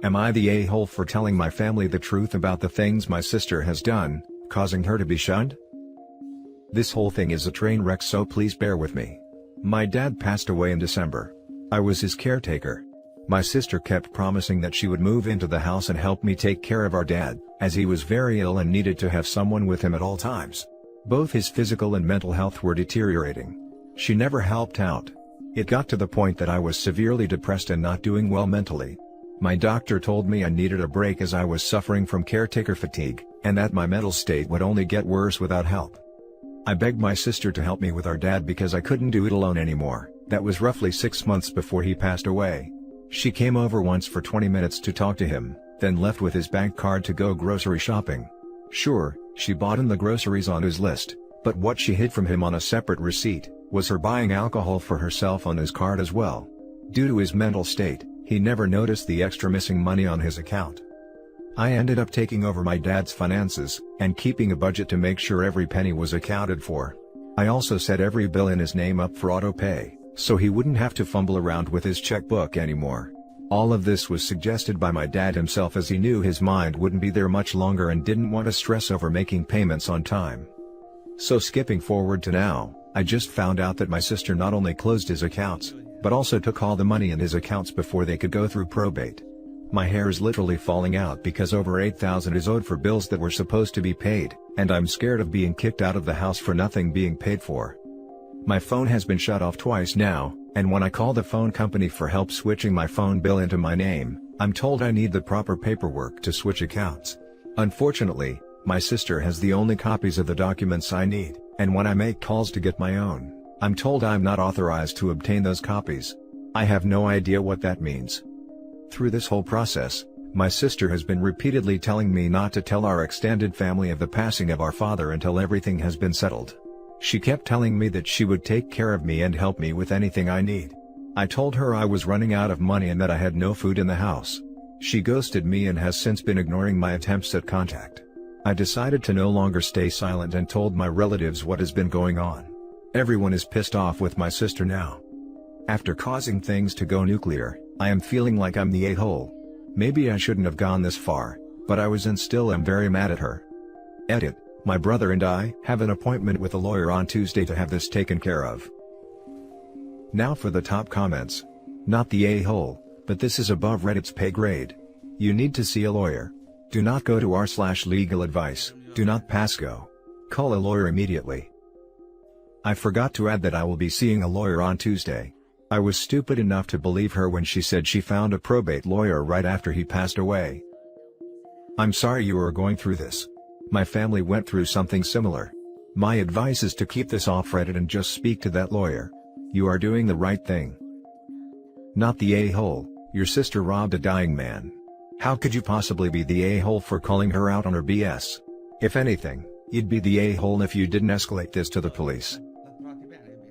Am I the a-hole for telling my family the truth about the things my sister has done, causing her to be shunned? This whole thing is a train wreck, so please bear with me. My dad passed away in December. I was his caretaker. My sister kept promising that she would move into the house and help me take care of our dad, as he was very ill and needed to have someone with him at all times. Both his physical and mental health were deteriorating. She never helped out. It got to the point that I was severely depressed and not doing well mentally. My doctor told me I needed a break as I was suffering from caretaker fatigue, and that my mental state would only get worse without help. I begged my sister to help me with our dad because I couldn't do it alone anymore. That was roughly 6 months before he passed away. She came over once for 20 minutes to talk to him, then left with his bank card to go grocery shopping. Sure, she bought him the groceries on his list, but what she hid from him on a separate receipt was her buying alcohol for herself on his card as well. Due to his mental state, he never noticed the extra missing money on his account. I ended up taking over my dad's finances, and keeping a budget to make sure every penny was accounted for. I also set every bill in his name up for auto pay, so he wouldn't have to fumble around with his checkbook anymore. All of this was suggested by my dad himself, as he knew his mind wouldn't be there much longer and didn't want to stress over making payments on time. So skipping forward to now, I just found out that my sister not only closed his accounts, but also took all the money in his accounts before they could go through probate. My hair is literally falling out because over $8,000 is owed for bills that were supposed to be paid, and I'm scared of being kicked out of the house for nothing being paid for. My phone has been shut off twice now, and when I call the phone company for help switching my phone bill into my name, I'm told I need the proper paperwork to switch accounts. Unfortunately, my sister has the only copies of the documents I need, and when I make calls to get my own, I'm told I'm not authorized to obtain those copies. I have no idea what that means. Through this whole process, my sister has been repeatedly telling me not to tell our extended family of the passing of our father until everything has been settled. She kept telling me that she would take care of me and help me with anything I need. I told her I was running out of money and that I had no food in the house. She ghosted me and has since been ignoring my attempts at contact. I decided to no longer stay silent and told my relatives what has been going on. Everyone is pissed off with my sister now. After causing things to go nuclear, I am feeling like I'm the a-hole. Maybe I shouldn't have gone this far, but I was and still am very mad at her. Edit. My brother and I have an appointment with a lawyer on Tuesday to have this taken care of. Now for the top comments. Not the a-hole, but this is above Reddit's pay grade. You need to see a lawyer. Do not go to r/legal advice, do not pass go. Call a lawyer immediately. I forgot to add that I will be seeing a lawyer on Tuesday. I was stupid enough to believe her when she said she found a probate lawyer right after he passed away. I'm sorry you are going through this. My family went through something similar. My advice is to keep this off Reddit and just speak to that lawyer. You are doing the right thing. Not the a-hole, your sister robbed a dying man. How could you possibly be the a-hole for calling her out on her BS? If anything, you'd be the a-hole if you didn't escalate this to the police.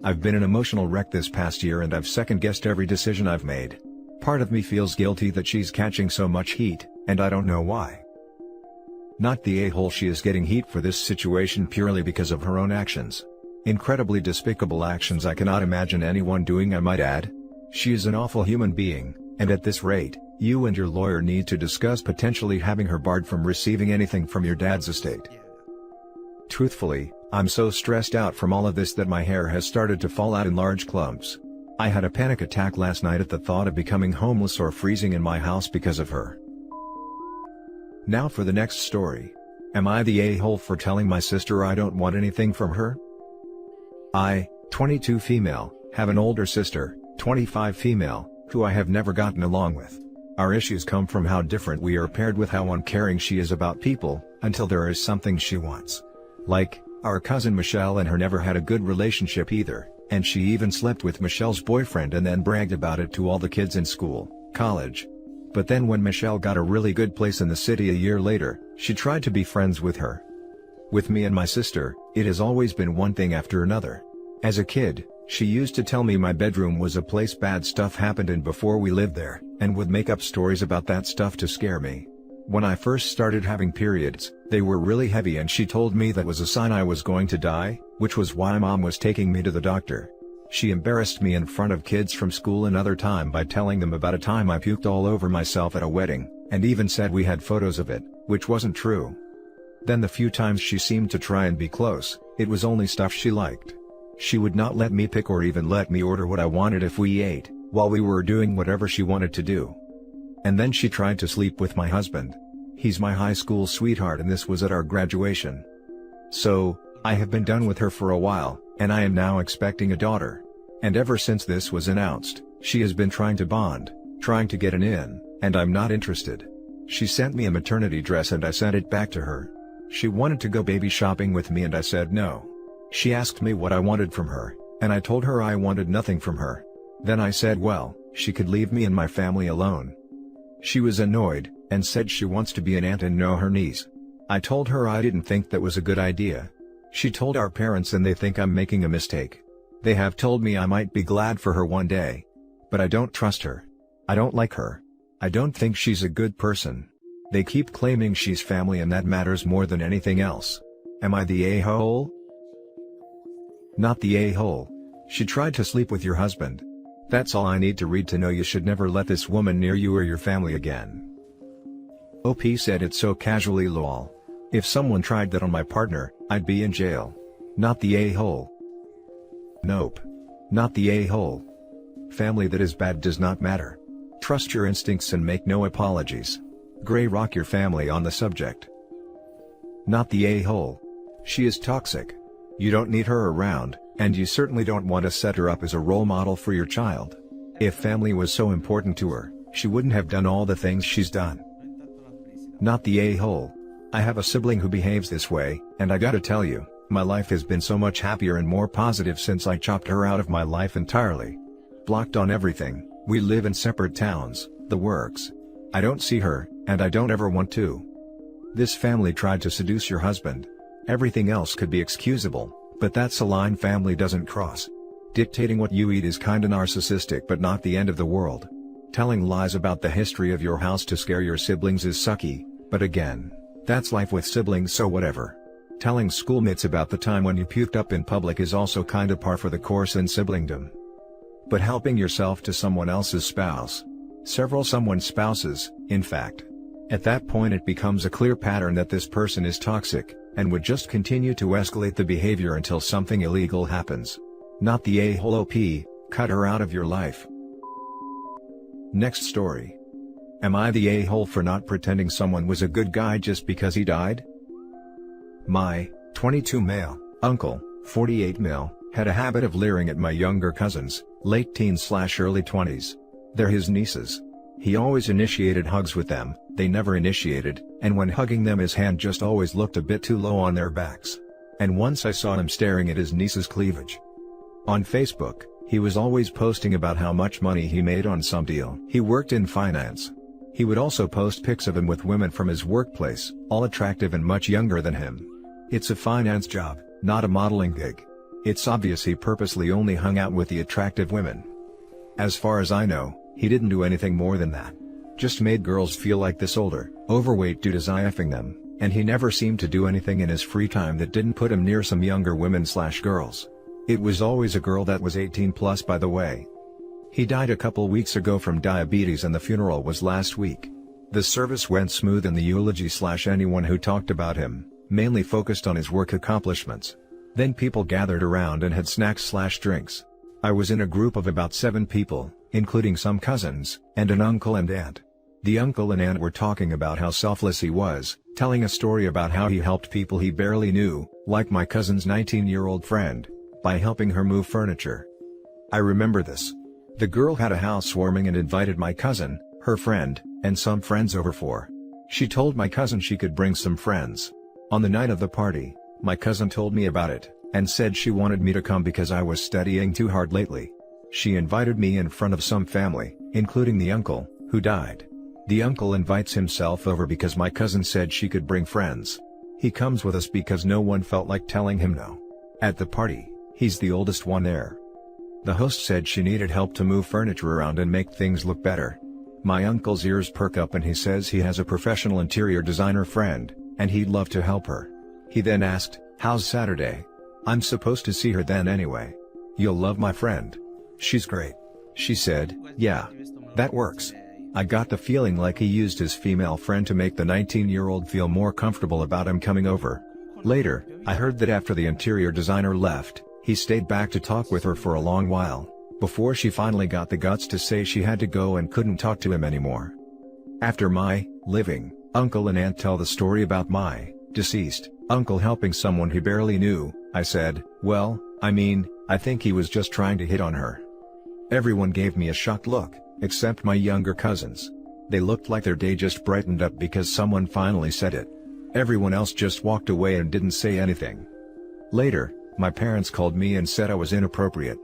I've been an emotional wreck this past year and I've second-guessed every decision I've made. Part of me feels guilty that she's catching so much heat, and I don't know why. Not the a-hole, she is getting heat for this situation purely because of her own actions. Incredibly despicable actions I cannot imagine anyone doing, I might add. She is an awful human being, and at this rate, you and your lawyer need to discuss potentially having her barred from receiving anything from your dad's estate. Truthfully, I'm so stressed out from all of this that my hair has started to fall out in large clumps. I had a panic attack last night at the thought of becoming homeless or freezing in my house because of her. Now for the next story. Am I the a-hole for telling my sister I don't want anything from her? I, 22 female, have an older sister, 25 female, who I have never gotten along with. Our issues come from how different we are paired with how uncaring she is about people, until there is something she wants. Like, our cousin Michelle and her never had a good relationship either, and she even slept with Michelle's boyfriend and then bragged about it to all the kids in school, college. But then when Michelle got a really good place in the city a year later, she tried to be friends with her. With me and my sister, it has always been one thing after another. As a kid, she used to tell me my bedroom was a place bad stuff happened in before we lived there, and would make up stories about that stuff to scare me. When I first started having periods, they were really heavy and she told me that was a sign I was going to die, which was why Mom was taking me to the doctor. She embarrassed me in front of kids from school another time by telling them about a time I puked all over myself at a wedding, and even said we had photos of it, which wasn't true. Then the few times she seemed to try and be close, it was only stuff she liked. She would not let me pick or even let me order what I wanted if we ate, while we were doing whatever she wanted to do. And then she tried to sleep with my husband. He's my high school sweetheart and this was at our graduation. So, I have been done with her for a while, and I am now expecting a daughter. And ever since this was announced, she has been trying to bond, trying to get an in, and I'm not interested. She sent me a maternity dress and I sent it back to her. She wanted to go baby shopping with me and I said no. She asked me what I wanted from her, and I told her I wanted nothing from her. Then I said well, she could leave me and my family alone. She was annoyed, and said she wants to be an aunt and know her niece. I told her I didn't think that was a good idea. She told our parents and they think I'm making a mistake. They have told me I might be glad for her one day. But I don't trust her. I don't like her. I don't think she's a good person. They keep claiming she's family and that matters more than anything else. Am I the a-hole? Not the a-hole. She tried to sleep with your husband. That's all I need to read to know you should never let this woman near you or your family again. OP said it so casually lol. If someone tried that on my partner, I'd be in jail. Not the a-hole. Nope. Not the a-hole. Family that is bad does not matter. Trust your instincts and make no apologies. Gray rock your family on the subject. Not the a-hole. She is toxic. You don't need her around, and you certainly don't want to set her up as a role model for your child. If family was so important to her, she wouldn't have done all the things she's done. Not the a-hole. I have a sibling who behaves this way, and I gotta tell you, my life has been so much happier and more positive since I chopped her out of my life entirely. Blocked on everything, we live in separate towns, the works. I don't see her, and I don't ever want to. This family tried to seduce your husband. Everything else could be excusable, but that's a line family doesn't cross. Dictating what you eat is kinda narcissistic but not the end of the world. Telling lies about the history of your house to scare your siblings is sucky, but again, that's life with siblings so whatever. Telling schoolmates about the time when you puked up in public is also kinda par for the course in siblingdom. But helping yourself to someone else's spouse. Several someone's spouses, in fact. At that point it becomes a clear pattern that this person is toxic, and would just continue to escalate the behavior until something illegal happens. Not the a-hole OP, cut her out of your life. Next story. Am I the a-hole for not pretending someone was a good guy just because he died? My 22 male uncle, 48 male, had a habit of leering at my younger cousins, late teens/early 20s. They're his nieces. He always initiated hugs with them, they never initiated, and when hugging them his hand just always looked a bit too low on their backs. And once I saw him staring at his niece's cleavage. On Facebook, he was always posting about how much money he made on some deal. He worked in finance. He would also post pics of him with women from his workplace, all attractive and much younger than him. It's a finance job, not a modeling gig. It's obvious he purposely only hung out with the attractive women. As far as I know, he didn't do anything more than that. Just made girls feel like this older, overweight dude is IFing them, and he never seemed to do anything in his free time that didn't put him near some younger women/girls. It was always a girl that was 18 plus by the way. He died a couple weeks ago from diabetes and the funeral was last week. The service went smooth and the eulogy/anyone who talked about him, mainly focused on his work accomplishments. Then people gathered around and had snacks/drinks. I was in a group of about 7 people, including some cousins, and an uncle and aunt. The uncle and aunt were talking about how selfless he was, telling a story about how he helped people he barely knew, like my cousin's 19-year-old friend, by helping her move furniture. I remember this. The girl had a housewarming and invited my cousin, her friend, and some friends over for. She told my cousin she could bring some friends. On the night of the party, my cousin told me about it, and said she wanted me to come because I was studying too hard lately. She invited me in front of some family, including the uncle, who died. The uncle invites himself over because my cousin said she could bring friends. He comes with us because no one felt like telling him no. At the party, he's the oldest one there. The host said she needed help to move furniture around and make things look better. My uncle's ears perk up and he says he has a professional interior designer friend, and he'd love to help her. He then asked, "How's Saturday? I'm supposed to see her then anyway." "You'll love my friend. She's great." She said, "Yeah. That works." I got the feeling like he used his female friend to make the 19-year-old feel more comfortable about him coming over. Later, I heard that after the interior designer left, he stayed back to talk with her for a long while, before she finally got the guts to say she had to go and couldn't talk to him anymore. After my living uncle and aunt tell the story about my deceased uncle helping someone he barely knew, I said, "Well, I think he was just trying to hit on her." Everyone gave me a shocked look, except my younger cousins. They looked like their day just brightened up because someone finally said it. Everyone else just walked away and didn't say anything. Later, my parents called me and said I was inappropriate.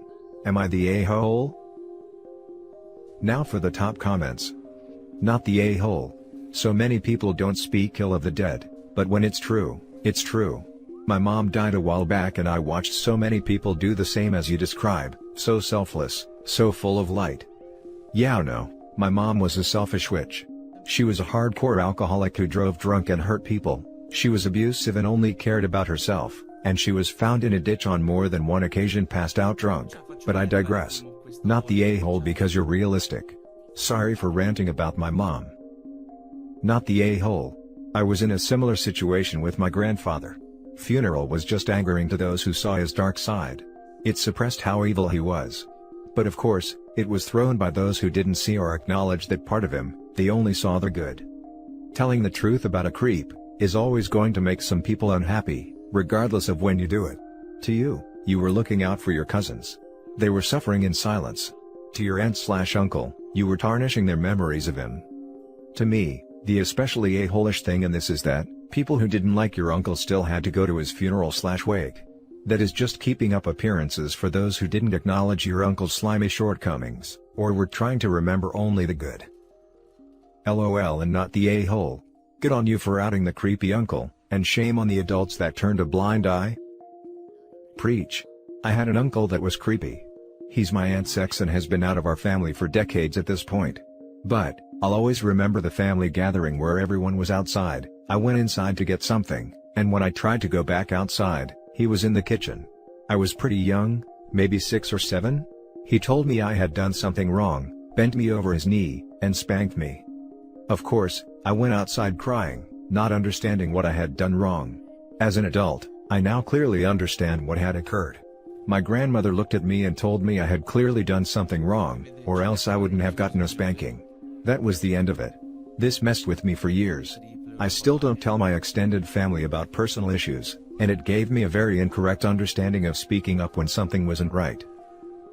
Am I the a-hole? Now for the top comments. Not the a-hole. So many people don't speak ill of the dead, but when it's true, it's true. My mom died a while back and I watched so many people do the same as you describe, so selfless, so full of light. Yeah, no, my mom was a selfish witch. She was a hardcore alcoholic who drove drunk and hurt people, she was abusive and only cared about herself, and she was found in a ditch on more than one occasion passed out drunk. But I digress. Not the a-hole because you're realistic. Sorry for ranting about my mom. Not the a-hole. I was in a similar situation with my grandfather. Funeral was just angering to those who saw his dark side. It suppressed how evil he was. But of course, it was thrown by those who didn't see or acknowledge that part of him, they only saw the good. Telling the truth about a creep is always going to make some people unhappy, regardless of when you do it. To you, you were looking out for your cousins. They were suffering in silence. To your aunt/uncle, you were tarnishing their memories of him. To me, the especially a-hole-ish thing in this is that, people who didn't like your uncle still had to go to his funeral/wake. That is just keeping up appearances for those who didn't acknowledge your uncle's slimy shortcomings, or were trying to remember only the good. LOL and not the a-hole. Good on you for outing the creepy uncle, and shame on the adults that turned a blind eye. Preach. I had an uncle that was creepy. He's my aunt's ex and has been out of our family for decades at this point. But, I'll always remember the family gathering where everyone was outside. I went inside to get something, and when I tried to go back outside, he was in the kitchen. I was pretty young, maybe 6 or 7. He told me I had done something wrong, bent me over his knee, and spanked me. Of course, I went outside crying, not understanding what I had done wrong. As an adult, I now clearly understand what had occurred. My grandmother looked at me and told me I had clearly done something wrong, or else I wouldn't have gotten a spanking. That was the end of it. This messed with me for years. I still don't tell my extended family about personal issues, and it gave me a very incorrect understanding of speaking up when something wasn't right.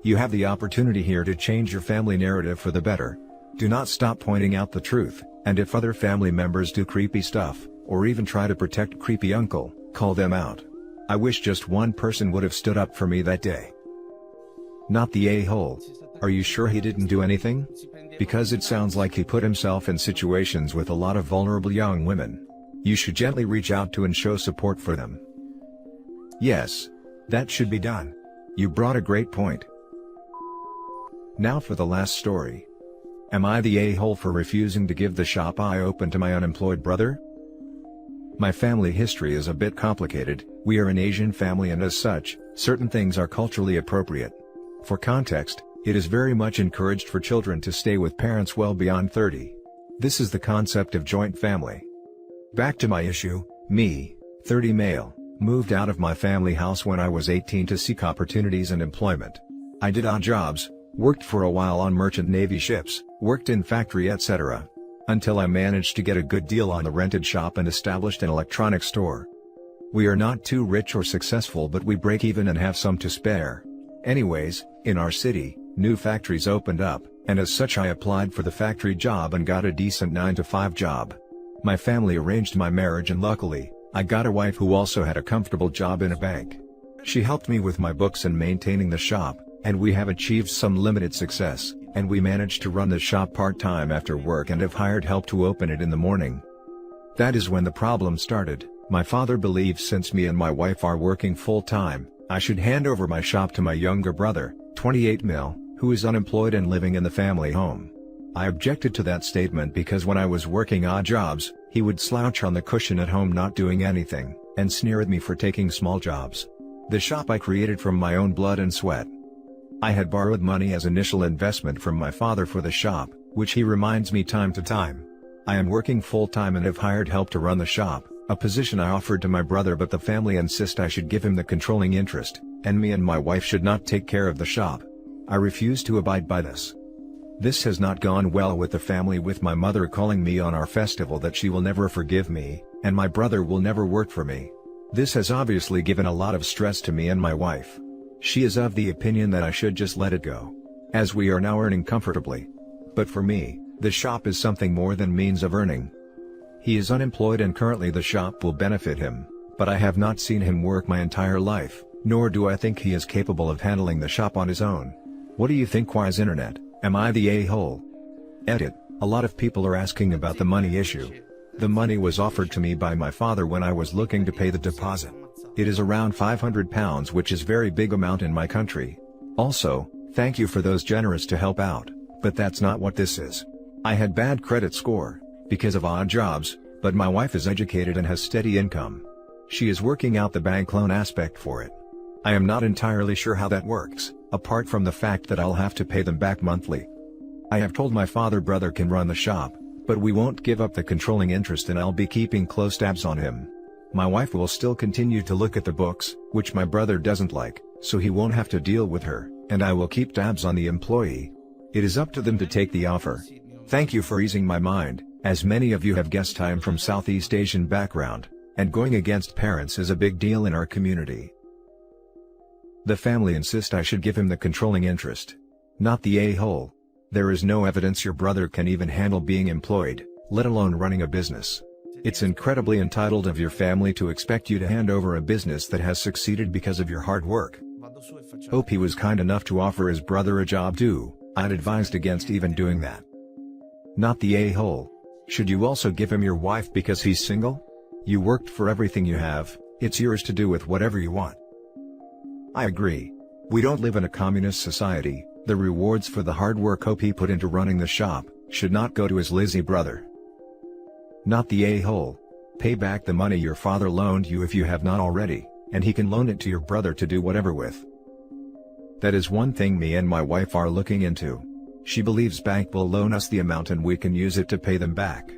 You have the opportunity here to change your family narrative for the better. Do not stop pointing out the truth, and if other family members do creepy stuff, or even try to protect creepy uncle, call them out. I wish just one person would have stood up for me that day. Not the a-hole. Are you sure he didn't do anything? Because it sounds like he put himself in situations with a lot of vulnerable young women. You should gently reach out to and show support for them. Yes. That should be done. You brought a great point. Now for the last story. Am I the a-hole for refusing to give the shop I opened to my unemployed brother? My family history is a bit complicated. We are an Asian family and as such, certain things are culturally appropriate. For context, it is very much encouraged for children to stay with parents well beyond 30. This is the concept of joint family. Back to my issue, me, 30 male, moved out of my family house when I was 18 to seek opportunities and employment. I did odd jobs, worked for a while on merchant navy ships, worked in factory etc. Until I managed to get a good deal on the rented shop and established an electronics store. We are not too rich or successful but we break even and have some to spare. Anyways, in our city, new factories opened up, and as such I applied for the factory job and got a decent 9-to-5 job. My family arranged my marriage and luckily, I got a wife who also had a comfortable job in a bank. She helped me with my books and maintaining the shop, and we have achieved some limited success, and we managed to run the shop part-time after work and have hired help to open it in the morning. That is when the problem started. My father believes since me and my wife are working full-time, I should hand over my shop to my younger brother, 28 mil, who is unemployed and living in the family home. I objected to that statement because when I was working odd jobs, he would slouch on the cushion at home not doing anything, and sneer at me for taking small jobs. The shop I created from my own blood and sweat. I had borrowed money as initial investment from my father for the shop, which he reminds me time to time. I am working full-time and have hired help to run the shop, a position I offered to my brother, but the family insist I should give him the controlling interest, and me and my wife should not take care of the shop. I refuse to abide by this. This has not gone well with the family, with my mother calling me on our festival that she will never forgive me, and my brother will never work for me. This has obviously given a lot of stress to me and my wife. She is of the opinion that I should just let it go, as we are now earning comfortably. But for me, the shop is something more than means of earning. He is unemployed and currently the shop will benefit him, but I have not seen him work my entire life, nor do I think he is capable of handling the shop on his own. What do you think, Wise Internet? Am I the a-hole? Edit. A lot of people are asking about the money issue. The money was offered to me by my father when I was looking to pay the deposit. It is around £500, which is very big amount in my country. Also, thank you for those generous to help out, but that's not what this is. I had bad credit score, because of odd jobs, but my wife is educated and has steady income. She is working out the bank loan aspect for it. I am not entirely sure how that works, apart from the fact that I'll have to pay them back monthly. I have told my brother can run the shop, but we won't give up the controlling interest and I'll be keeping close tabs on him. My wife will still continue to look at the books, which my brother doesn't like, so he won't have to deal with her, and I will keep tabs on the employee. It is up to them to take the offer. Thank you for easing my mind. As many of you have guessed, I am from Southeast Asian background, and going against parents is a big deal in our community. The family insist I should give him the controlling interest. Not the a-hole. There is no evidence your brother can even handle being employed, let alone running a business. It's incredibly entitled of your family to expect you to hand over a business that has succeeded because of your hard work. Hope he was kind enough to offer his brother a job too. I'd advised against even doing that. Not the a-hole. Should you also give him your wife because he's single? You worked for everything you have, it's yours to do with whatever you want. I agree. We don't live in a communist society. The rewards for the hard work Hope he put into running the shop should not go to his lazy brother. Not the a-hole. Pay back the money your father loaned you if you have not already, and he can loan it to your brother to do whatever with. That is one thing me and my wife are looking into. She believes bank will loan us the amount and we can use it to pay them back.